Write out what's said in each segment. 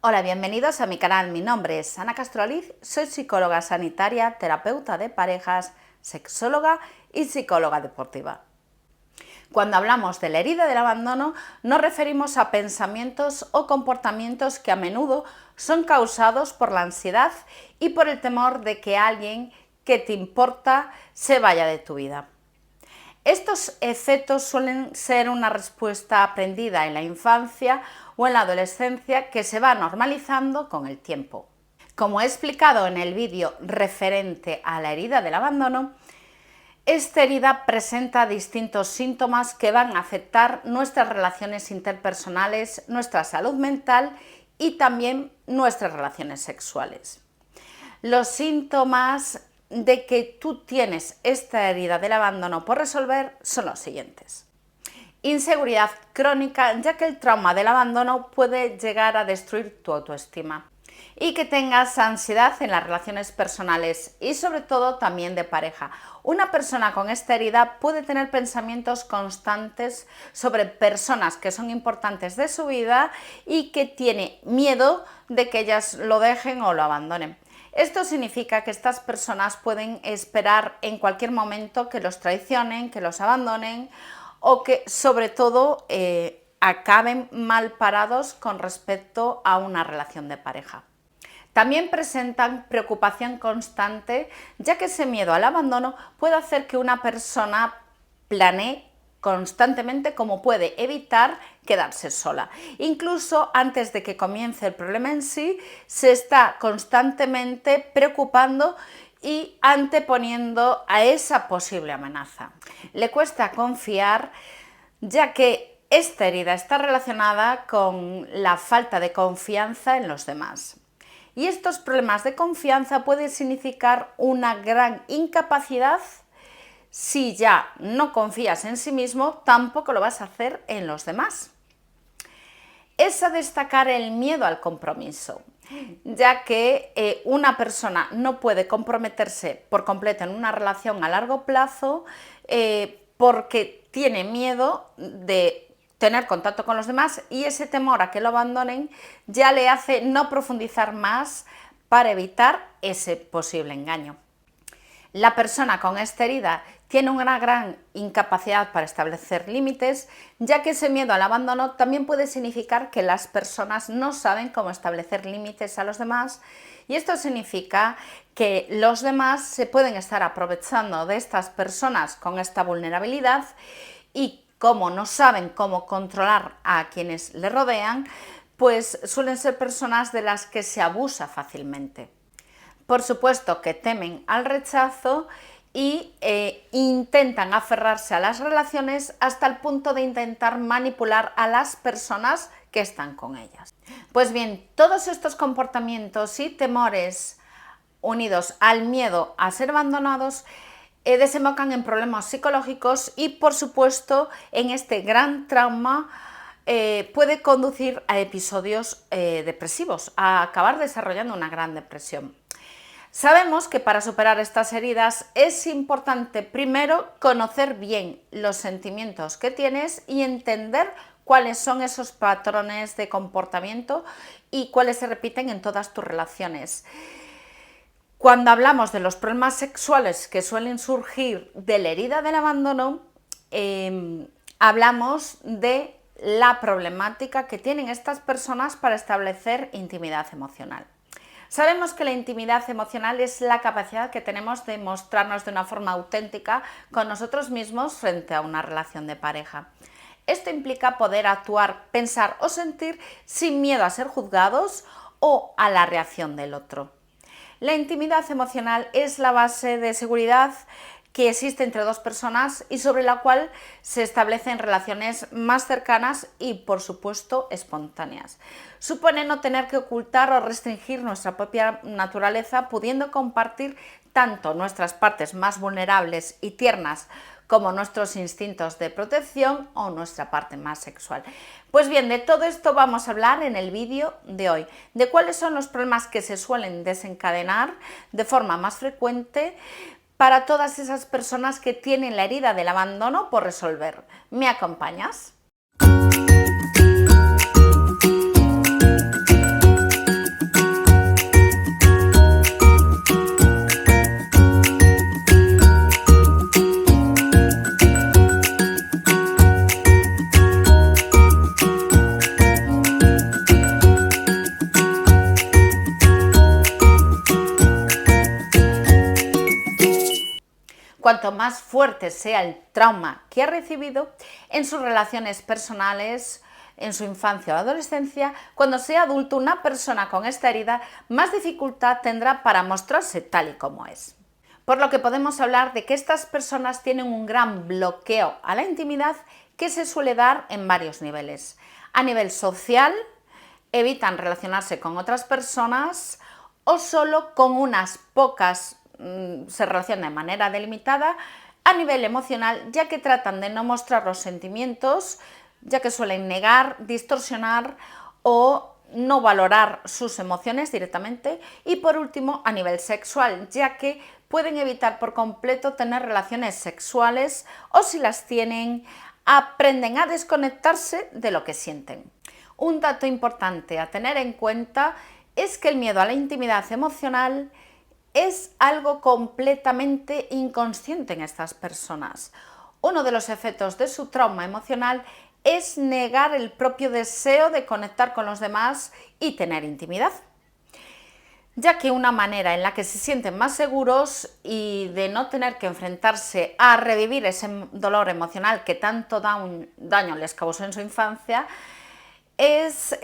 Hola, bienvenidos a mi canal. Mi nombre es Ana Castroliz, soy psicóloga sanitaria, terapeuta de parejas, sexóloga y psicóloga deportiva. Cuando hablamos de la herida del abandono, nos referimos a pensamientos o comportamientos que a menudo son causados por la ansiedad y por el temor de que alguien que te importa se vaya de tu vida. Estos efectos suelen ser una respuesta aprendida en la infancia o en la adolescencia que se va normalizando con el tiempo. Como he explicado en el vídeo referente a la herida del abandono, esta herida presenta distintos síntomas que van a afectar nuestras relaciones interpersonales, nuestra salud mental y también nuestras relaciones sexuales. Los síntomas de que tú tienes esta herida del abandono por resolver son los siguientes. Inseguridad crónica, ya que el trauma del abandono puede llegar a destruir tu autoestima. Y que tengas ansiedad en las relaciones personales y sobre todo también de pareja. Una persona con esta herida puede tener pensamientos constantes sobre personas que son importantes de su vida y que tiene miedo de que ellas lo dejen o lo abandonen. Esto significa que estas personas pueden esperar en cualquier momento que los traicionen, que los abandonen o que sobre todo acaben mal parados con respecto a una relación de pareja. También presentan preocupación constante, ya que ese miedo al abandono puede hacer que una persona planee constantemente cómo puede evitar quedarse sola. Incluso antes de que comience el problema en sí, se está constantemente preocupando y anteponiendo a esa posible amenaza. Le cuesta confiar, ya que esta herida está relacionada con la falta de confianza en los demás. Y estos problemas de confianza pueden significar una gran incapacidad. Si ya no confías en sí mismo, tampoco lo vas a hacer en los demás. Es a destacar el miedo al compromiso, ya que una persona no puede comprometerse por completo en una relación a largo plazo porque tiene miedo de tener contacto con los demás y ese temor a que lo abandonen ya le hace no profundizar más para evitar ese posible engaño. La persona con esta herida tiene una gran incapacidad para establecer límites, ya que ese miedo al abandono también puede significar que las personas no saben cómo establecer límites a los demás y esto significa que los demás se pueden estar aprovechando de estas personas con esta vulnerabilidad y como no saben cómo controlar a quienes le rodean, pues suelen ser personas de las que se abusa fácilmente. Por supuesto que temen al rechazo y intentan aferrarse a las relaciones hasta el punto de intentar manipular a las personas que están con ellas. Pues bien, todos estos comportamientos y temores unidos al miedo a ser abandonados desembocan en problemas psicológicos y, por supuesto, en este gran trauma puede conducir a episodios depresivos, a acabar desarrollando una gran depresión. Sabemos que para superar estas heridas es importante primero conocer bien los sentimientos que tienes y entender cuáles son esos patrones de comportamiento y cuáles se repiten en todas tus relaciones. Cuando hablamos de los problemas sexuales que suelen surgir de la herida del abandono, hablamos de la problemática que tienen estas personas para establecer intimidad emocional. Sabemos que la intimidad emocional es la capacidad que tenemos de mostrarnos de una forma auténtica con nosotros mismos frente a una relación de pareja. Esto implica poder actuar, pensar o sentir sin miedo a ser juzgados o a la reacción del otro. La intimidad emocional es la base de seguridad que existe entre dos personas y sobre la cual se establecen relaciones más cercanas y, por supuesto, espontáneas. Supone no tener que ocultar o restringir nuestra propia naturaleza, pudiendo compartir tanto nuestras partes más vulnerables y tiernas como nuestros instintos de protección o nuestra parte más sexual. Pues bien, de todo esto vamos a hablar en el vídeo de hoy, de cuáles son los problemas que se suelen desencadenar de forma más frecuente para todas esas personas que tienen la herida del abandono por resolver. ¿Me acompañas? Cuanto más fuerte sea el trauma que ha recibido en sus relaciones personales, en su infancia o adolescencia, cuando sea adulto una persona con esta herida más dificultad tendrá para mostrarse tal y como es. Por lo que podemos hablar de que estas personas tienen un gran bloqueo a la intimidad que se suele dar en varios niveles. A nivel social, evitan relacionarse con otras personas o solo con unas pocas se relacionan de manera delimitada. A nivel emocional, ya que tratan de no mostrar los sentimientos, ya que suelen negar, distorsionar o no valorar sus emociones directamente. Y por último, a nivel sexual, ya que pueden evitar por completo tener relaciones sexuales o si las tienen, aprenden a desconectarse de lo que sienten. Un dato importante a tener en cuenta es que el miedo a la intimidad emocional es algo completamente inconsciente en estas personas. Uno de los efectos de su trauma emocional es negar el propio deseo de conectar con los demás y tener intimidad, ya que una manera en la que se sienten más seguros y de no tener que enfrentarse a revivir ese dolor emocional que tanto daño les causó en su infancia es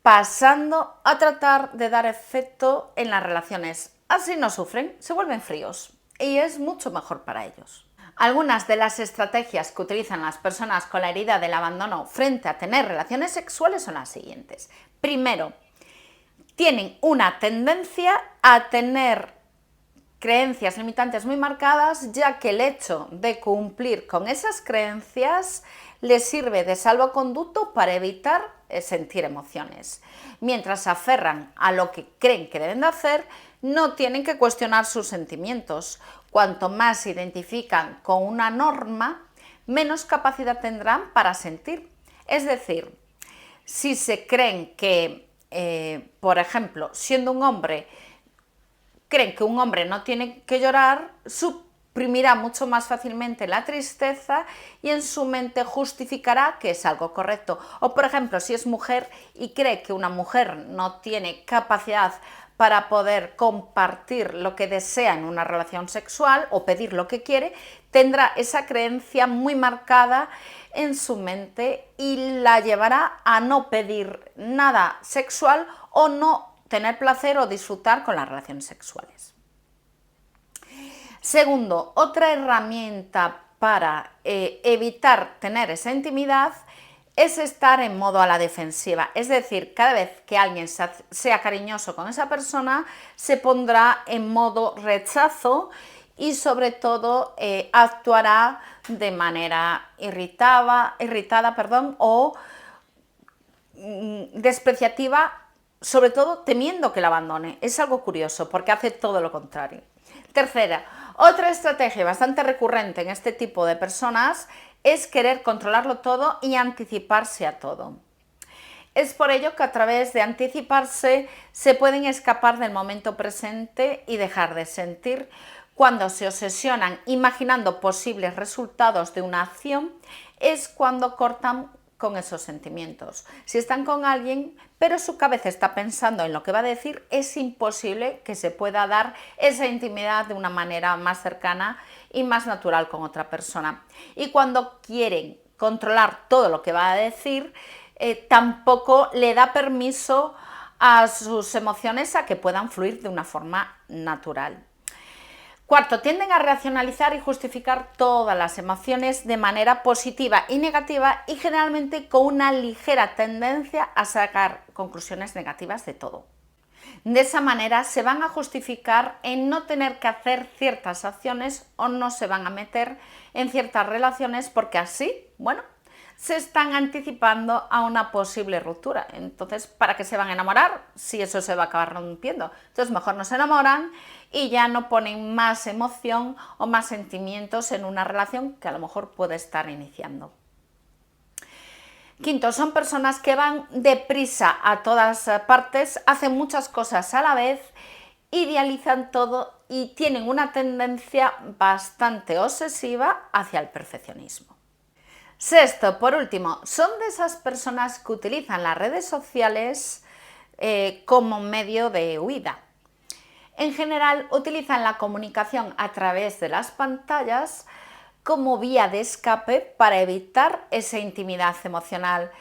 pasando a tratar de dar efecto en las relaciones. Así no sufren, se vuelven fríos y es mucho mejor para ellos. Algunas de las estrategias que utilizan las personas con la herida del abandono frente a tener relaciones sexuales son las siguientes. Primero, tienen una tendencia a tener creencias limitantes muy marcadas, ya que el hecho de cumplir con esas creencias les sirve de salvoconducto para evitar sentir emociones. Mientras se aferran a lo que creen que deben de hacer, no tienen que cuestionar sus sentimientos. Cuanto más se identifican con una norma, menos capacidad tendrán para sentir. Es decir, si se creen que, por ejemplo, siendo un hombre, creen que un hombre no tiene que llorar, suprimirá mucho más fácilmente la tristeza y en su mente justificará que es algo correcto. O, por ejemplo, si es mujer y cree que una mujer no tiene capacidad para poder compartir lo que desea en una relación sexual o pedir lo que quiere, tendrá esa creencia muy marcada en su mente y la llevará a no pedir nada sexual o no tener placer o disfrutar con las relaciones sexuales. Segundo, otra herramienta para evitar tener esa intimidad es estar en modo a la defensiva, es decir, cada vez que alguien sea cariñoso con esa persona, se pondrá en modo rechazo y sobre todo actuará de manera irritada o despreciativa, sobre todo temiendo que la abandone. Es algo curioso porque hace todo lo contrario. Tercera, otra estrategia bastante recurrente en este tipo de personas es querer controlarlo todo y anticiparse a todo. Es por ello que a través de anticiparse se pueden escapar del momento presente y dejar de sentir. Cuando se obsesionan imaginando posibles resultados de una acción, es cuando cortan con esos sentimientos. Si están con alguien, pero su cabeza está pensando en lo que va a decir, es imposible que se pueda dar esa intimidad de una manera más cercana y más natural con otra persona. Y cuando quieren controlar todo lo que va a decir, tampoco le da permiso a sus emociones a que puedan fluir de una forma natural. Cuarto, tienden a racionalizar y justificar todas las emociones de manera positiva y negativa y generalmente con una ligera tendencia a sacar conclusiones negativas de todo. De esa manera se van a justificar en no tener que hacer ciertas acciones o no se van a meter en ciertas relaciones porque así, bueno, se están anticipando a una posible ruptura. Entonces, ¿para qué se van a enamorar si eso se va a acabar rompiendo? Entonces, mejor no se enamoran y ya no ponen más emoción o más sentimientos en una relación que a lo mejor puede estar iniciando. Quinto, son personas que van deprisa a todas partes, hacen muchas cosas a la vez, idealizan todo y tienen una tendencia bastante obsesiva hacia el perfeccionismo. Sexto, por último, son de esas personas que utilizan las redes sociales como medio de huida. en general utilizan la comunicación a través de las pantallas como vía de escape para evitar esa intimidad emocional.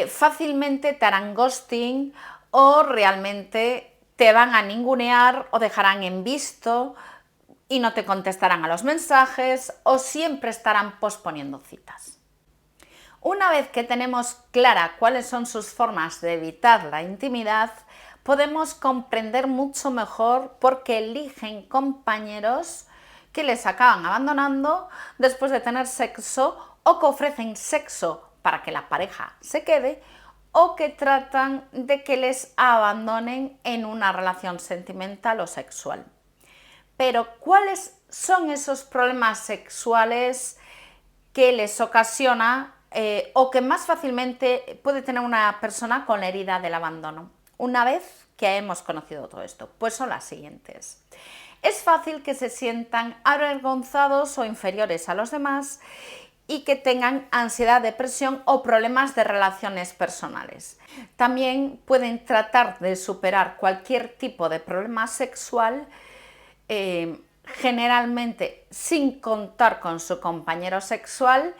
Fácilmente te harán ghosting o realmente te van a ningunear o dejarán en visto y no te contestarán a los mensajes o siempre estarán posponiendo citas. Una vez que tenemos clara cuáles son sus formas de evitar la intimidad, podemos comprender mucho mejor por qué eligen compañeros que les acaban abandonando después de tener sexo o que ofrecen sexo para que la pareja se quede o que tratan de que les abandonen en una relación sentimental o sexual. Pero, ¿cuáles son esos problemas sexuales que les ocasiona o que más fácilmente puede tener una persona con la herida del abandono? Una vez que hemos conocido todo esto, pues son las siguientes. Es fácil que se sientan avergonzados o inferiores a los demás y que tengan ansiedad, depresión o problemas de relaciones personales. También pueden tratar de superar cualquier tipo de problema sexual, generalmente sin contar con su compañero sexual,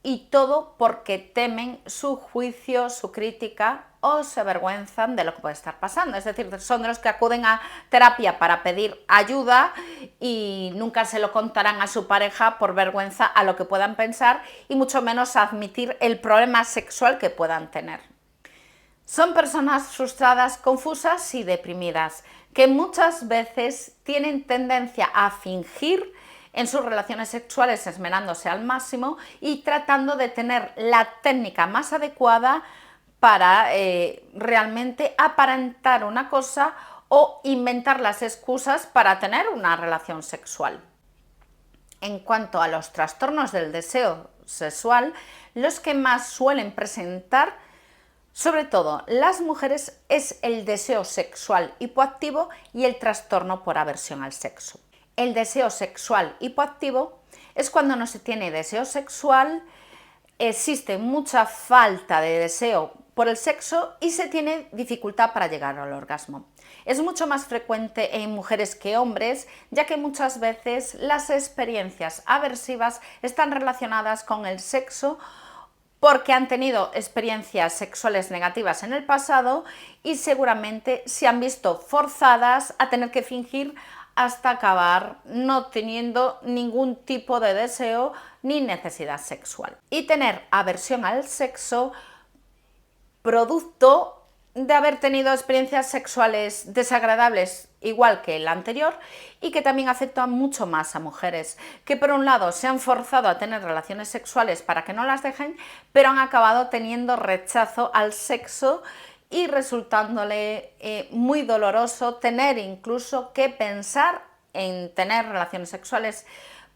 y todo porque temen su juicio, su crítica o se avergüenzan de lo que puede estar pasando. Es decir, son de los que acuden a terapia para pedir ayuda y nunca se lo contarán a su pareja por vergüenza a lo que puedan pensar y mucho menos admitir el problema sexual que puedan tener. Son personas frustradas, confusas y deprimidas, que muchas veces tienen tendencia a fingir en sus relaciones sexuales, esmerándose al máximo y tratando de tener la técnica más adecuada para realmente aparentar una cosa o inventar las excusas para tener una relación sexual. En cuanto a los trastornos del deseo sexual, los que más suelen presentar, sobre todo las mujeres, es el deseo sexual hipoactivo y el trastorno por aversión al sexo. El deseo sexual hipoactivo es cuando no se tiene deseo sexual, existe mucha falta de deseo por el sexo y se tiene dificultad para llegar al orgasmo. Es mucho más frecuente en mujeres que hombres, ya que muchas veces las experiencias aversivas están relacionadas con el sexo porque han tenido experiencias sexuales negativas en el pasado y seguramente se han visto forzadas a tener que fingir hasta acabar no teniendo ningún tipo de deseo ni necesidad sexual. Y tener aversión al sexo producto de haber tenido experiencias sexuales desagradables igual que el anterior y que también afectan mucho más a mujeres que por un lado se han forzado a tener relaciones sexuales para que no las dejen, pero han acabado teniendo rechazo al sexo y resultándole muy doloroso tener incluso que pensar en tener relaciones sexuales.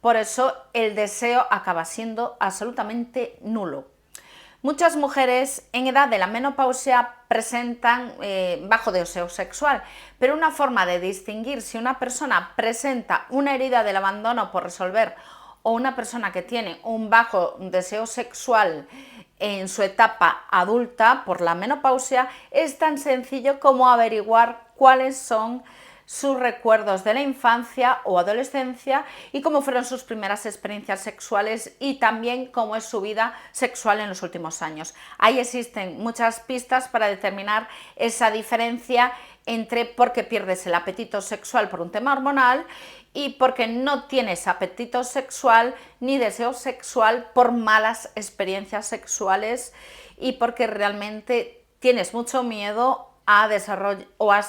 Por eso el deseo acaba siendo absolutamente nulo. Muchas mujeres en edad de la menopausia presentan bajo deseo sexual, pero una forma de distinguir si una persona presenta una herida del abandono por resolver o una persona que tiene un bajo deseo sexual en su etapa adulta por la menopausia es tan sencillo como averiguar cuáles son sus recuerdos de la infancia o adolescencia y cómo fueron sus primeras experiencias sexuales y también cómo es su vida sexual en los últimos años. Ahí existen muchas pistas para determinar esa diferencia entre por qué pierdes el apetito sexual por un tema hormonal y porque no tienes apetito sexual ni deseo sexual por malas experiencias sexuales y porque realmente tienes mucho miedo has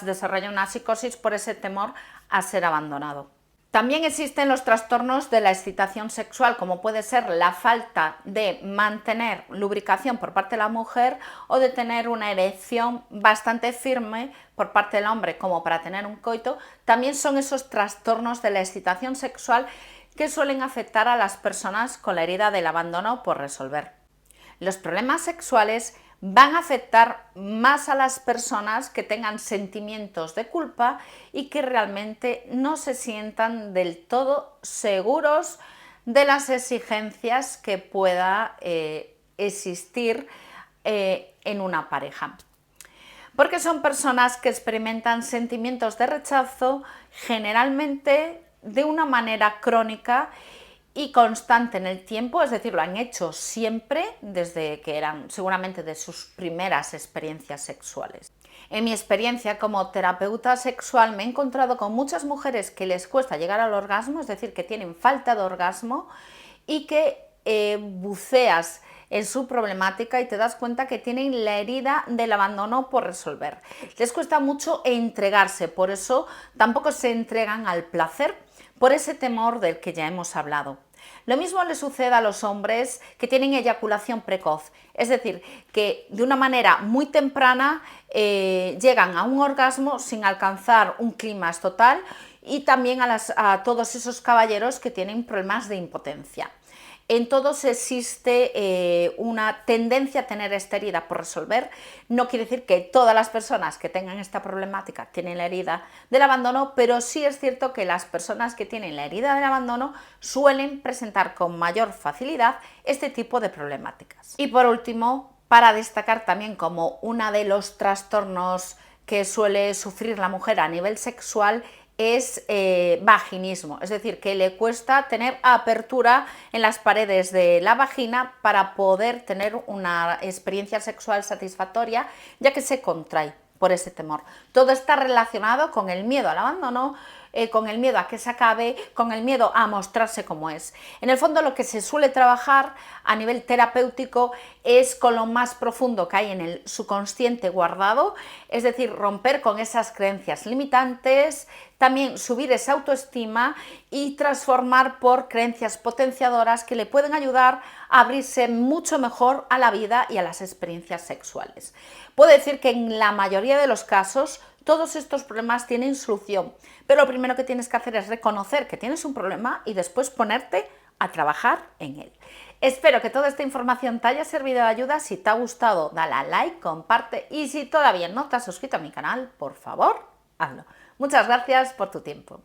desarrollado una psicosis por ese temor a ser abandonado. También existen los trastornos de la excitación sexual, como puede ser la falta de mantener lubricación por parte de la mujer o de tener una erección bastante firme por parte del hombre como para tener un coito. También son esos trastornos de la excitación sexual que suelen afectar a las personas con la herida del abandono por resolver. Los problemas sexuales van a afectar más a las personas que tengan sentimientos de culpa y que realmente no se sientan del todo seguros de las exigencias que pueda existir en una pareja. Porque son personas que experimentan sentimientos de rechazo generalmente de una manera crónica y constante en el tiempo, es decir, lo han hecho siempre desde que eran seguramente de sus primeras experiencias sexuales. En mi experiencia como terapeuta sexual me he encontrado con muchas mujeres que les cuesta llegar al orgasmo, es decir, que tienen falta de orgasmo y que buceas en su problemática y te das cuenta que tienen la herida del abandono por resolver. Les cuesta mucho entregarse, por eso tampoco se entregan al placer, por ese temor del que ya hemos hablado. Lo mismo le sucede a los hombres que tienen eyaculación precoz, es decir, que de una manera muy temprana llegan a un orgasmo sin alcanzar un clímax total, y también a todos esos caballeros que tienen problemas de impotencia. En todos existe una tendencia a tener esta herida por resolver. No quiere decir que todas las personas que tengan esta problemática tienen la herida del abandono, pero sí es cierto que las personas que tienen la herida del abandono suelen presentar con mayor facilidad este tipo de problemáticas. Y por último, para destacar también como uno de los trastornos que suele sufrir la mujer a nivel sexual, es vaginismo, es decir, que le cuesta tener apertura en las paredes de la vagina para poder tener una experiencia sexual satisfactoria, ya que se contrae por ese temor. Todo está relacionado con el miedo al abandono, con el miedo a que se acabe, con el miedo a mostrarse como es. En el fondo, lo que se suele trabajar a nivel terapéutico es con lo más profundo que hay en el subconsciente guardado, es decir, romper con esas creencias limitantes, también subir esa autoestima y transformar por creencias potenciadoras que le pueden ayudar a abrirse mucho mejor a la vida y a las experiencias sexuales. Puedo decir que en la mayoría de los casos todos estos problemas tienen solución, pero lo primero que tienes que hacer es reconocer que tienes un problema y después ponerte a trabajar en él. Espero que toda esta información te haya servido de ayuda. Si te ha gustado, dale a like, comparte, y si todavía no te has suscrito a mi canal, por favor, hazlo. Muchas gracias por tu tiempo.